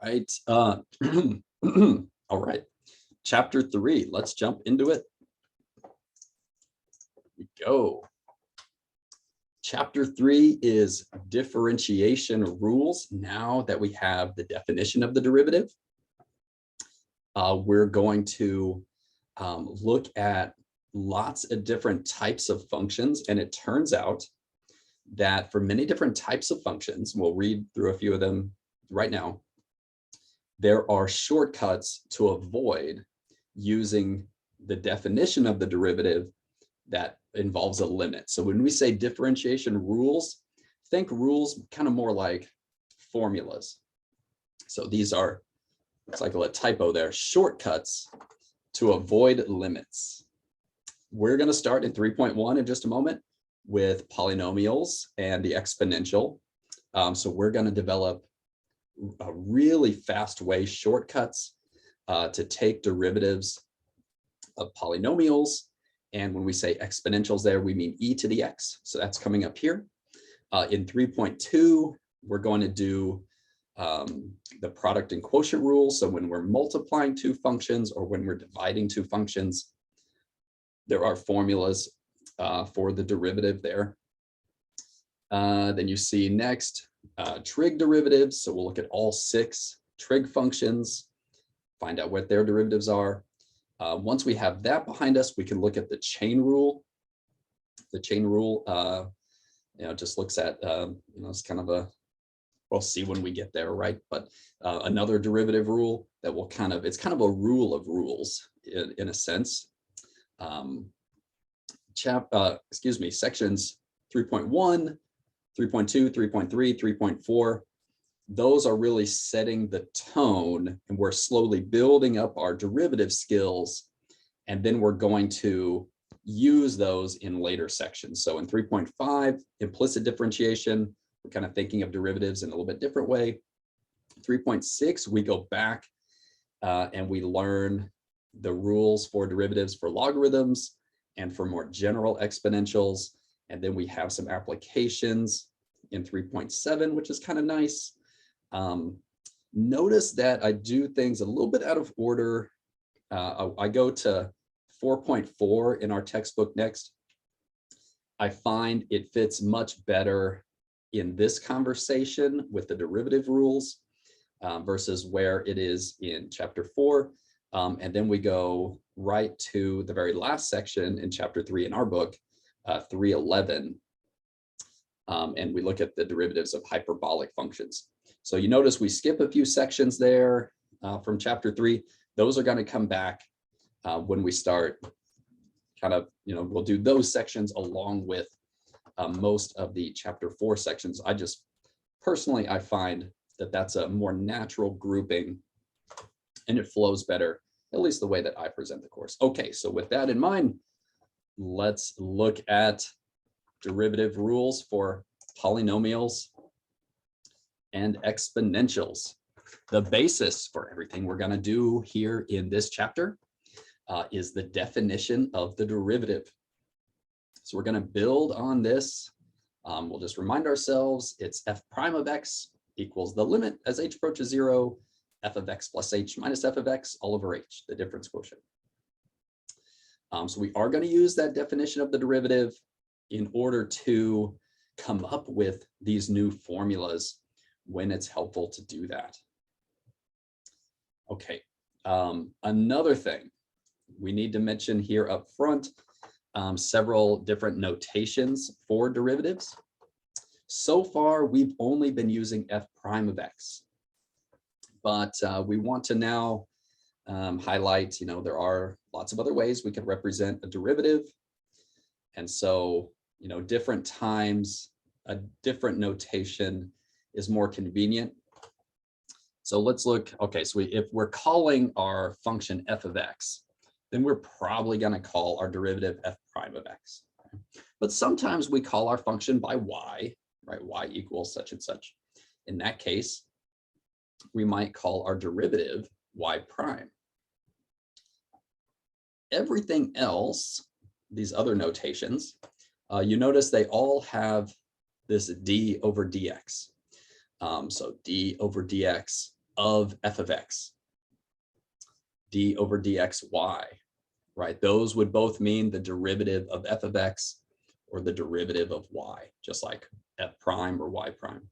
Right. All right. Chapter 3. Let's jump into it. Here we go. Chapter 3 is differentiation rules. Now that we have the definition of the derivative, we're going to look at lots of different types of functions. And it turns out that for many different types of functions, we'll read through a few of them right now, there are shortcuts to avoid using the definition of the derivative that involves a limit. So when we say differentiation rules, think rules kind of more like formulas. So these are, looks like a little typo there, shortcuts to avoid limits. We're going to start in 3.1 in just a moment with polynomials and the exponential. So we're going to develop a really fast way, shortcuts to take derivatives of polynomials. And when we say exponentials there, we mean e to the x. So that's coming up here. In 3.2, we're going to do the product and quotient rule. So when we're multiplying two functions or when we're dividing two functions, there are formulas for the derivative there. Then you see next, trig derivatives. So we'll look at all 6 trig functions, find out what their derivatives are. Once we have that behind us, we can look at the chain rule. The chain rule, just looks at, it's kind of a, we'll see when we get there, right? But another derivative rule that will it's kind of a rule of rules in a sense. Sections 3.1, 3.2, 3.3, 3.4. Those are really setting the tone, and we're slowly building up our derivative skills. And then we're going to use those in later sections. So in 3.5, implicit differentiation, we're kind of thinking of derivatives in a little bit different way. 3.6, we go back and we learn the rules for derivatives for logarithms and for more general exponentials. And then we have some applications in 3.7, which is kind of nice. Notice that I do things a little bit out of order. I go to 4.4 in our textbook next. I find it fits much better in this conversation with the derivative rules versus where it is in chapter 4. And then we go right to the very last section in chapter 3 in our book, 3.11. And we look at the derivatives of hyperbolic functions. So you notice we skip a few sections there from chapter 3. Those are going to come back when we start we'll do those sections along with most of the chapter 4 sections. I find that that's a more natural grouping and it flows better, at least the way that I present the course. Okay, so with that in mind, let's look at derivative rules for polynomials and exponentials. The basis for everything we're going to do here in this chapter is the definition of the derivative. So we're going to build on this. We'll just remind ourselves it's f prime of x equals the limit as h approaches 0, f of x plus h minus f of x all over h, the difference quotient. So we are going to use that definition of the derivative in order to come up with these new formulas when it's helpful to do that. Okay, another thing we need to mention here up front, several different notations for derivatives. So far, we've only been using f prime of x, but we want to now highlight, there are lots of other ways we can represent a derivative. And so, different times, a different notation is more convenient. So let's look, okay, so if we're calling our function f of x, then we're probably going to call our derivative f prime of x. But sometimes we call our function by y, right? Y equals such and such. In that case, we might call our derivative y prime. Everything else, these other notations, you notice they all have this d over dx. So d over dx of f of x, d over dxy, right? Those would both mean the derivative of f of x or the derivative of y, just like f prime or y prime.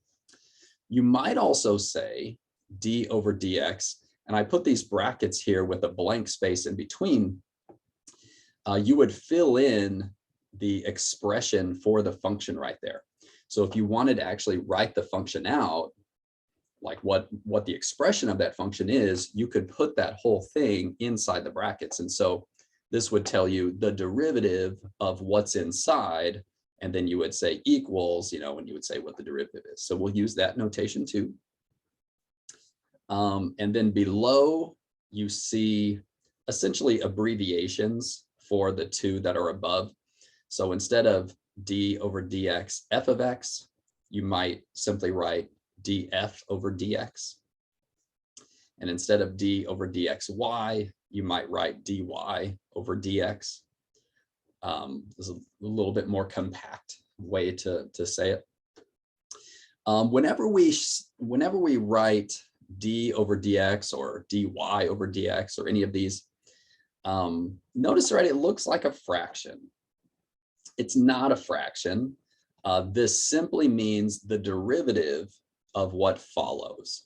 You might also say d over dx, and I put these brackets here with a blank space in between. You would fill in the expression for the function right there. So if you wanted to actually write the function out, like what the expression of that function is, you could put that whole thing inside the brackets. And so this would tell you the derivative of what's inside, and then you would say equals, when you would say what the derivative is. So we'll use that notation too. And then below, you see essentially abbreviations for the two that are above. So instead of d over dx f of x, you might simply write df over dx. And instead of d over dxy, you might write dy over dx. This is a little bit more compact way to say it. Whenever we write d over dx or dy over dx or any of these, notice, right, it looks like a fraction. It's not a fraction. This simply means the derivative of what follows.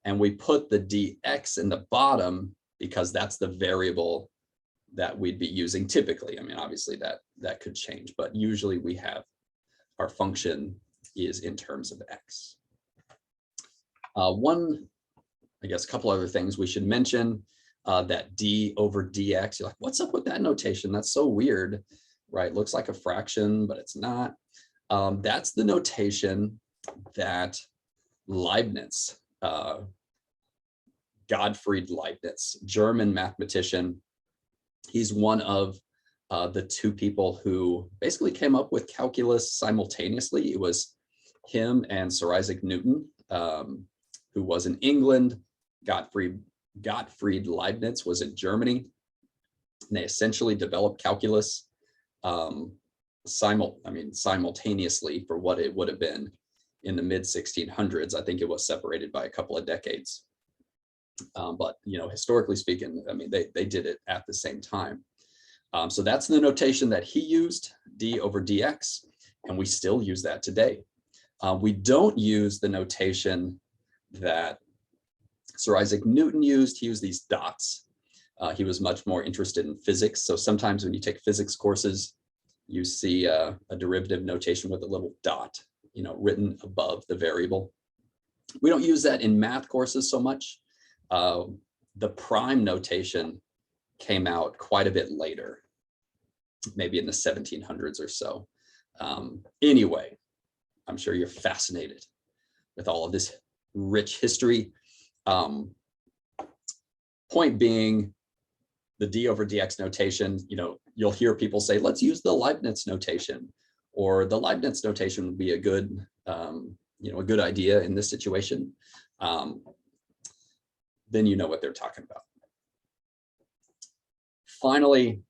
And we put the dx in the bottom because that's the variable that we'd be using typically. I mean, obviously that could change, but usually we have our function is in terms of x. I guess a couple other things we should mention, that d over dx, you're like, what's up with that notation? That's so weird, right? Looks like a fraction, but it's not. That's the notation that Leibniz, Gottfried Leibniz, German mathematician, he's one of the two people who basically came up with calculus simultaneously. It was him and Sir Isaac Newton, who was in England. Gottfried Leibniz was in Germany. And they essentially developed calculus simultaneously for what it would have been in the mid 1600s. I think it was separated by a couple of decades. But historically speaking, I mean, they did it at the same time. So that's the notation that he used, d over dx, and we still use that today. We don't use the notation that Sir Isaac Newton used. He used these dots. He was much more interested in physics. So sometimes when you take physics courses, you see a derivative notation with a little dot, written above the variable. We don't use that in math courses so much. The prime notation came out quite a bit later, maybe in the 1700s or so. Anyway, I'm sure you're fascinated with all of this rich history. Point being, the d over dx notation, you'll hear people say, let's use the Leibniz notation, or the Leibniz notation would be a good, a good idea in this situation. Then you know what they're talking about. Finally,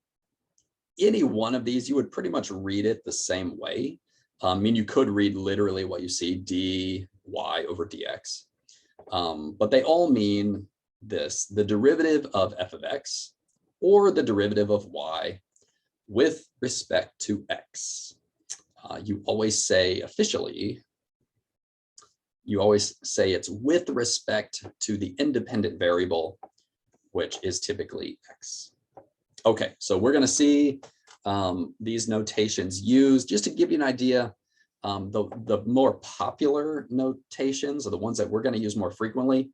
any one of these, you would pretty much read it the same way. I mean, you could read literally what you see, dy over dx, but they all mean this: the derivative of f of x or the derivative of y with respect to x. You always say officially, you always say it's with respect to the independent variable, which is typically x. Okay, so we're going to see these notations used just to give you an idea. The more popular notations, or the ones that we're going to use more frequently,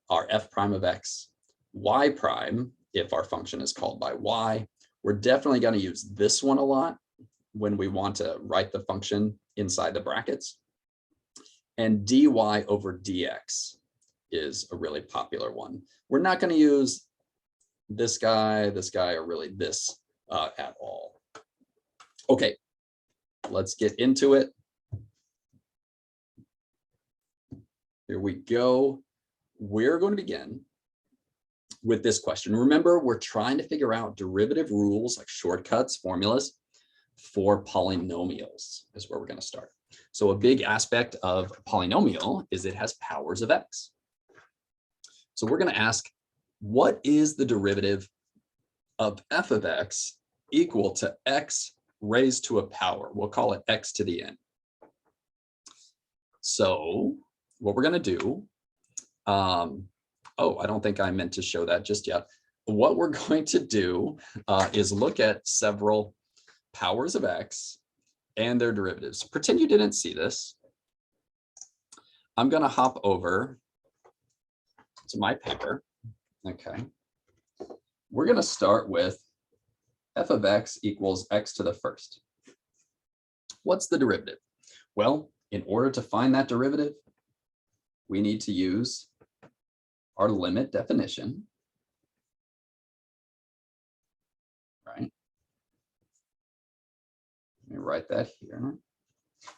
are f prime of x, y prime, if our function is called by y. We're definitely going to use this one a lot when we want to write the function inside the brackets. And dy over dx is a really popular one. We're not going to use this guy, or really this at all. Okay, let's get into it. Here we go. We're going to begin with this question. Remember, we're trying to figure out derivative rules, like shortcuts, formulas for polynomials is where we're going to start. So a big aspect of a polynomial is it has powers of x. So we're going to ask, what is the derivative of f of x equal to x raised to a power? We'll call it x to the n. So what we're going to do, oh, I don't think I meant to show that just yet. What we're going to do is look at several powers of x and their derivatives. Pretend you didn't see this. I'm going to hop over to my paper. Okay. We're going to start with f of x equals x to the first. What's the derivative? Well, in order to find that derivative, we need to use our limit definition, right? Let me write that here.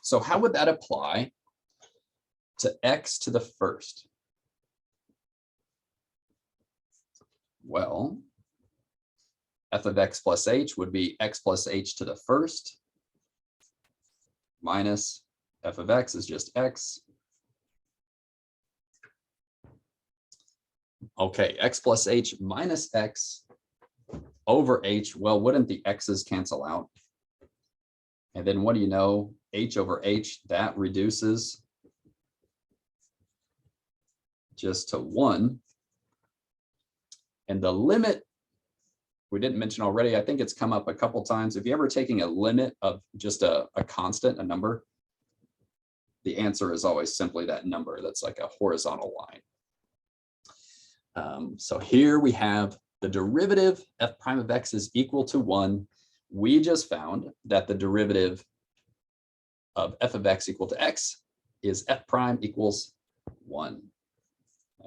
So how would that apply to x to the first? Well, f of x plus h would be x plus h to the first minus f of x is just x. Okay, x plus h minus x over h. Well, wouldn't the x's cancel out? And then what do you know? H over h, that reduces just to 1. And the limit, we didn't mention already, I think it's come up a couple times. If you're ever taking a limit of just a constant, a number, the answer is always simply that number that's like a horizontal line. So here we have the derivative f prime of x is equal to 1. We just found that the derivative of f of x equal to x is f prime equals 1.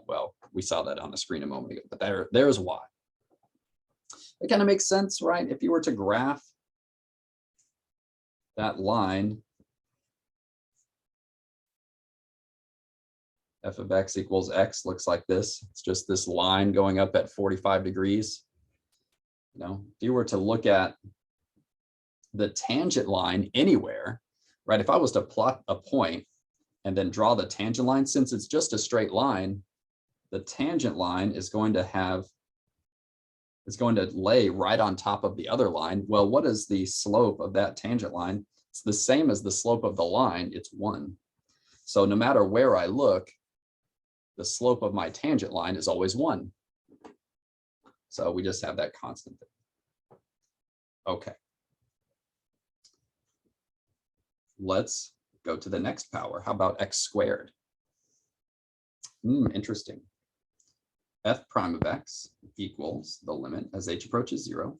Well, we saw that on the screen a moment ago, but there's why. It kind of makes sense, right? If you were to graph that line, f of x equals x looks like this. It's just this line going up at 45 degrees. You know, if you were to look at the tangent line anywhere, right? If I was to plot a point and then draw the tangent line, since it's just a straight line, the tangent line is going to lay right on top of the other line. Well, what is the slope of that tangent line? It's the same as the slope of the line, it's 1. So no matter where I look, the slope of my tangent line is always 1. So we just have that constant there. Okay. Let's go to the next power. How about x squared? Interesting. F prime of x equals the limit as h approaches 0.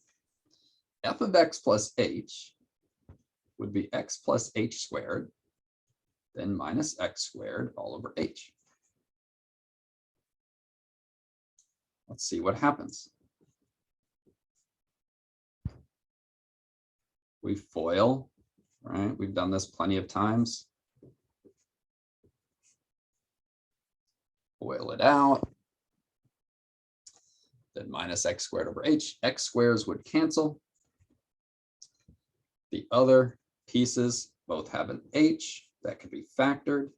F of x plus h would be x plus h squared, then minus x squared all over h. Let's see what happens. We FOIL, right? We've done this plenty of times. FOIL it out. Then minus x squared over h. X squares would cancel. The other pieces both have an h that could be factored.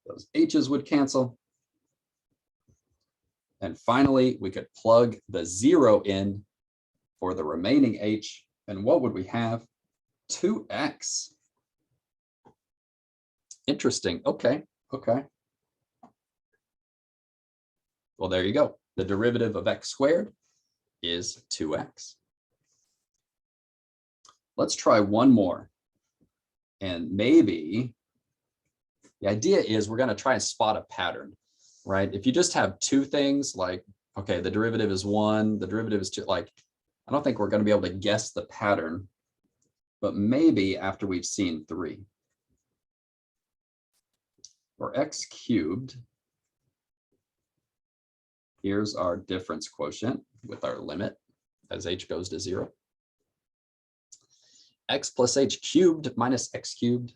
Those h's would cancel. And finally, we could plug the 0 in for the remaining h. And what would we have? 2x. Interesting. Okay. Okay. Well, there you go. The derivative of x squared is 2x. Let's try one more. And maybe the idea is we're going to try and spot a pattern, right? If you just have two things like, okay, the derivative is 1, the derivative is 2, like, I don't think we're going to be able to guess the pattern, but maybe after we've seen 3. For x cubed, here's our difference quotient with our limit as h goes to 0. X plus h cubed minus x cubed.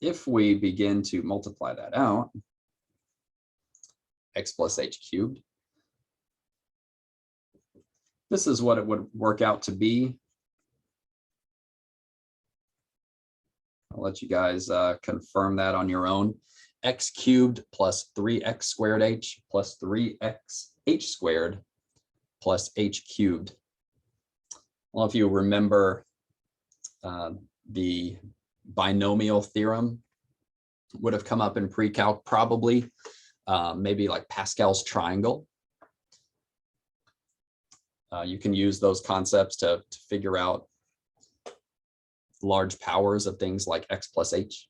If we begin to multiply that out, x plus h cubed, this is what it would work out to be. I'll let you guys confirm that on your own. X cubed plus 3x squared h plus 3x h squared plus h cubed. Well, if you remember the binomial theorem would have come up in pre-calc probably, maybe like Pascal's triangle. You can use those concepts to figure out large powers of things like x plus h,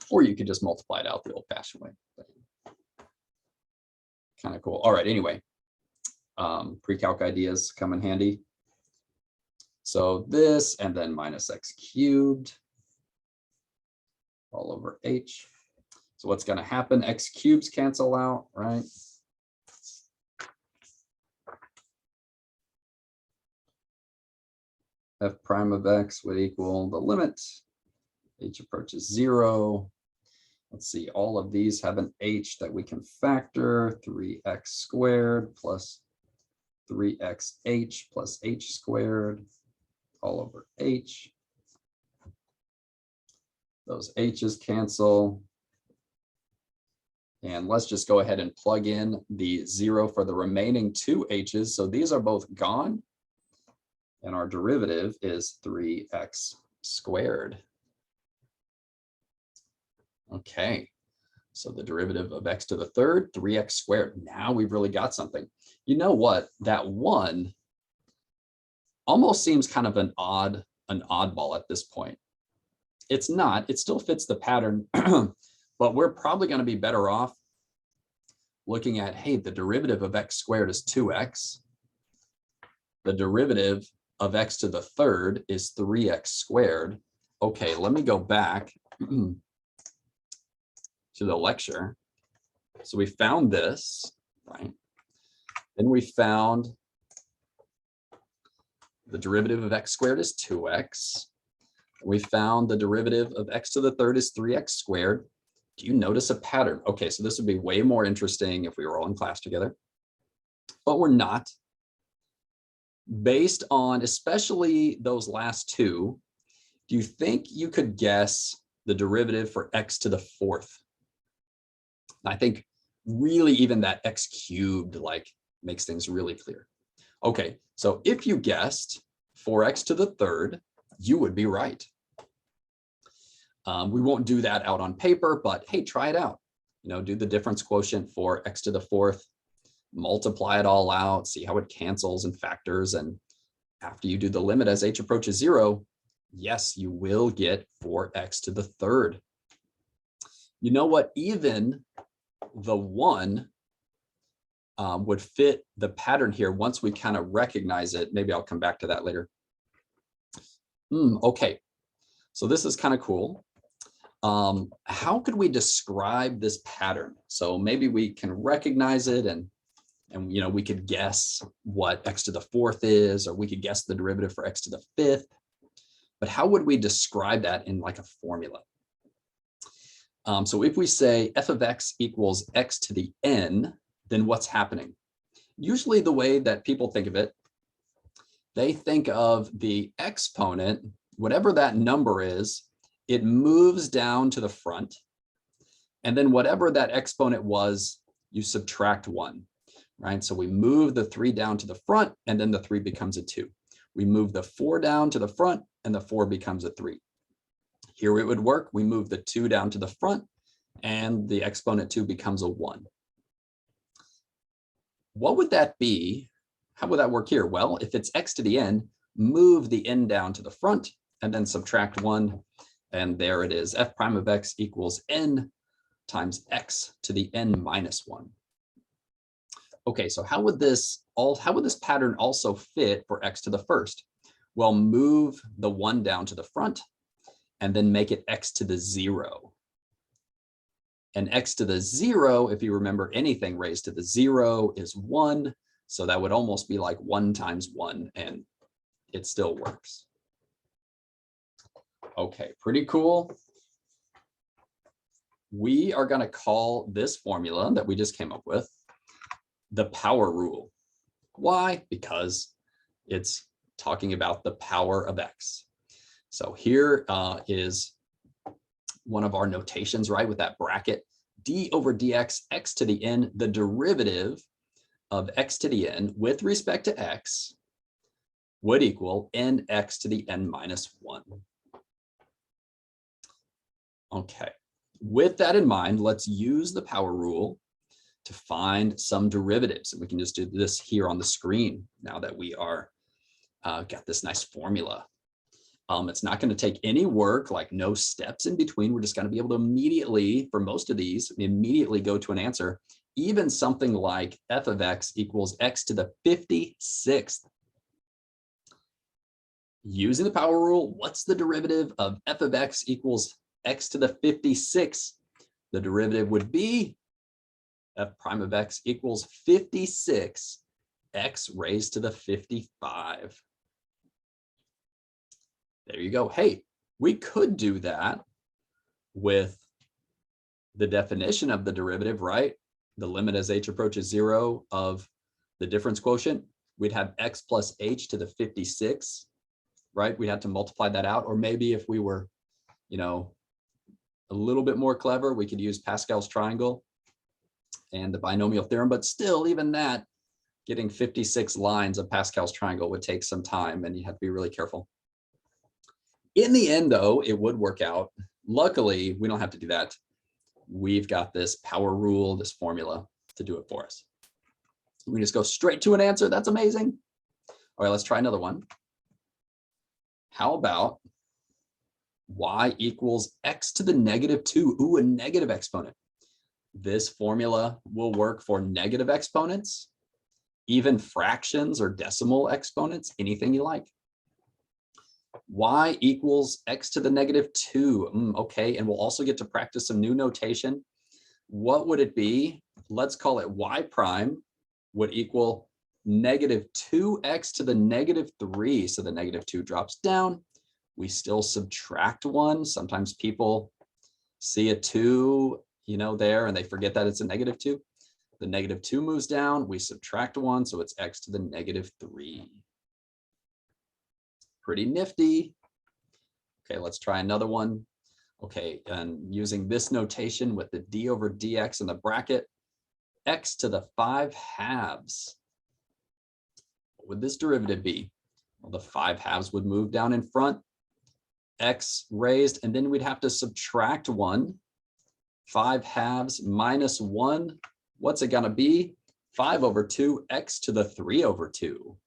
or you could just multiply it out the old-fashioned way. Kind of cool. All right, anyway, pre-calc ideas come in handy. So this, and then minus x cubed all over h. So what's going to happen? X cubes cancel out, right? F prime of x would equal the limit. H approaches 0. Let's see, all of these have an h that we can factor. 3x squared plus 3xh plus h squared all over h. Those h's cancel. And let's just go ahead and plug in the 0 for the remaining two h's. So these are both gone. And our derivative is 3x squared. Okay, so the derivative of x to the third, 3x squared. Now we've really got something. You know what? That 1 almost seems kind of an oddball at this point. It's not. It still fits the pattern, but we're probably going to be better off looking at, hey, the derivative of x squared is 2x. The derivative of x to the third is 3x squared. Okay, let me go back to the lecture. So we found this, right? Then we found the derivative of x squared is 2x. We found the derivative of x to the third is 3x squared. Do you notice a pattern? Okay, so this would be way more interesting if we were all in class together, but we're not. Based on especially those last two, do you think you could guess the derivative for x to the fourth? I think really even that x cubed like makes things really clear. Okay, so if you guessed 4x to the third, you would be right. We won't do that out on paper, but hey, try it out. You know, do the difference quotient for x to the fourth, multiply it all out, see how it cancels and factors. And after you do the limit as h approaches 0, yes, you will get 4x to the third. You know what? Even the 1 would fit the pattern here once we kind of recognize it. Maybe I'll come back to that later. Okay, so this is kind of cool. How could we describe this pattern? So maybe we can recognize it and you know, we could guess what x to the fourth is, or we could guess the derivative for x to the fifth. But how would we describe that in like a formula? So if we say f of x equals x to the n, then what's happening? Usually the way that people think of it, they think of the exponent, whatever that number is, it moves down to the front. And then whatever that exponent was, you subtract 1. Right? So we move the 3 down to the front, and then the 3 becomes a 2. We move the 4 down to the front, and the 4 becomes a 3. Here it would work. We move the 2 down to the front, and the exponent 2 becomes a 1. What would that be? How would that work here? Well, if it's x to the n, move the n down to the front, and then subtract 1, and there it is. F prime of x equals n times x to the n minus 1. Okay, so how would this pattern also fit for x to the first? Well, move the 1 down to the front and then make it x to the 0. And x to the 0, if you remember, anything raised to the 0 is 1. So that would almost be like 1 times 1, and it still works. Okay, pretty cool. We are going to call this formula that we just came up with the power rule. Why? Because it's talking about the power of x. So here is one of our notations, right, with that bracket, d over dx, x to the n, the derivative of x to the n with respect to x would equal nx to the n minus 1. Okay, with that in mind, let's use the power rule to find some derivatives. And we can just do this here on the screen now that we are got this nice formula. It's not going to take any work, like no steps in between. We're just going to be able to immediately, for most of these, immediately go to an answer. Even something like f of x equals x to the 56th. Using the power rule, what's the derivative of f of x equals x to the 56th? The derivative would be f prime of x equals 56 x raised to the 55. There you go. Hey, we could do that with the definition of the derivative, right? The limit as h approaches 0 of the difference quotient. We'd have x plus h to the 56, right? We'd have to multiply that out. Or maybe if we were, you know, a little bit more clever, we could use Pascal's triangle and the binomial theorem, but still, even that, getting 56 lines of Pascal's triangle would take some time, and you have to be really careful. In the end, though, it would work out. Luckily, we don't have to do that. We've got this power rule, this formula to do it for us. We just go straight to an answer. That's amazing. All right, let's try another one. How about y equals x to the negative 2? Ooh, a negative exponent. This formula will work for negative exponents, even fractions or decimal exponents, anything you like. Y equals x to the negative 2. Okay, and we'll also get to practice some new notation. What would it be? Let's call it y prime would equal negative 2x to the negative 3. So the negative 2 drops down. We still subtract 1. Sometimes people see a 2, you know, there, and they forget that it's a negative 2. The negative 2 moves down. We subtract 1, so it's x to the negative 3. Pretty nifty. Okay, let's try another one. Okay, and using this notation with the d over dx in the bracket, x to the 5/2. What would this derivative be? Well, the 5/2 would move down in front, x raised, and then we'd have to subtract 1. 5/2 minus 1. What's it gonna be? 5 over 2, x to the 3 over 2.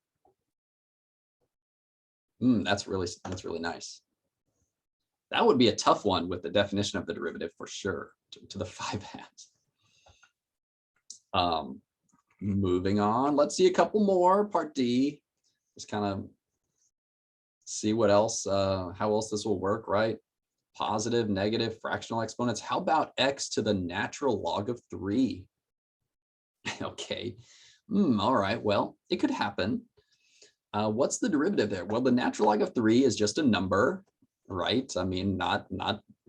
That's really nice. That would be a tough one with the definition of the derivative for sure, to the 5/2. Moving on, let's see a couple more, part D. Just kind of see what else, how else this will work, right? Positive, negative, fractional exponents. How about x to the natural log of 3? Okay, all right, well, it could happen. What's the derivative there? Well, the natural log of 3 is just a number, right? I mean, not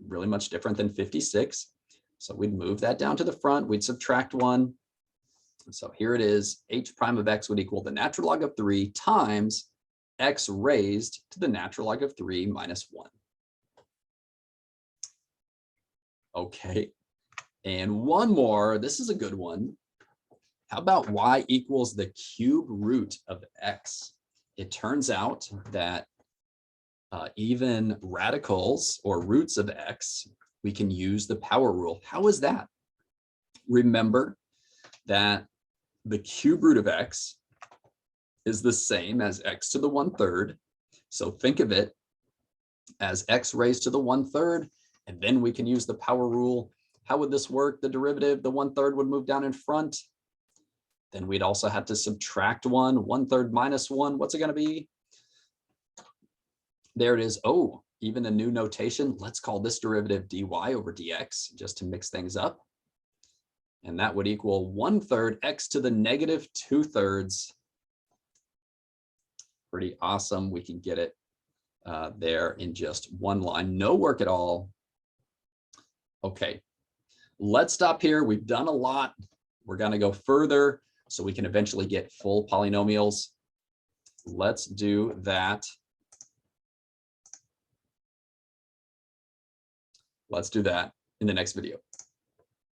really much different than 56. So we'd move that down to the front. We'd subtract 1. So here it is. H prime of x would equal the natural log of 3 times x raised to the natural log of 3 minus 1. Okay. And one more. This is a good one. How about y equals the cube root of x? It turns out that even radicals or roots of x, we can use the power rule. How is that? Remember that the cube root of x is the same as x to the 1/3. So think of it as x raised to the 1/3, and then we can use the power rule. How would this work? The derivative, the 1/3 would move down in front. Then we'd also have to subtract 1. 1/3 minus 1, what's it going to be? There it is. Oh, even a new notation. Let's call this derivative dy over dx just to mix things up. And that would equal 1/3 x to the negative 2/3. Pretty awesome. We can get it there in just one line. No work at all. Okay, let's stop here. We've done a lot. We're going to go further so we can eventually get full polynomials. Let's do that. Let's do that in the next video.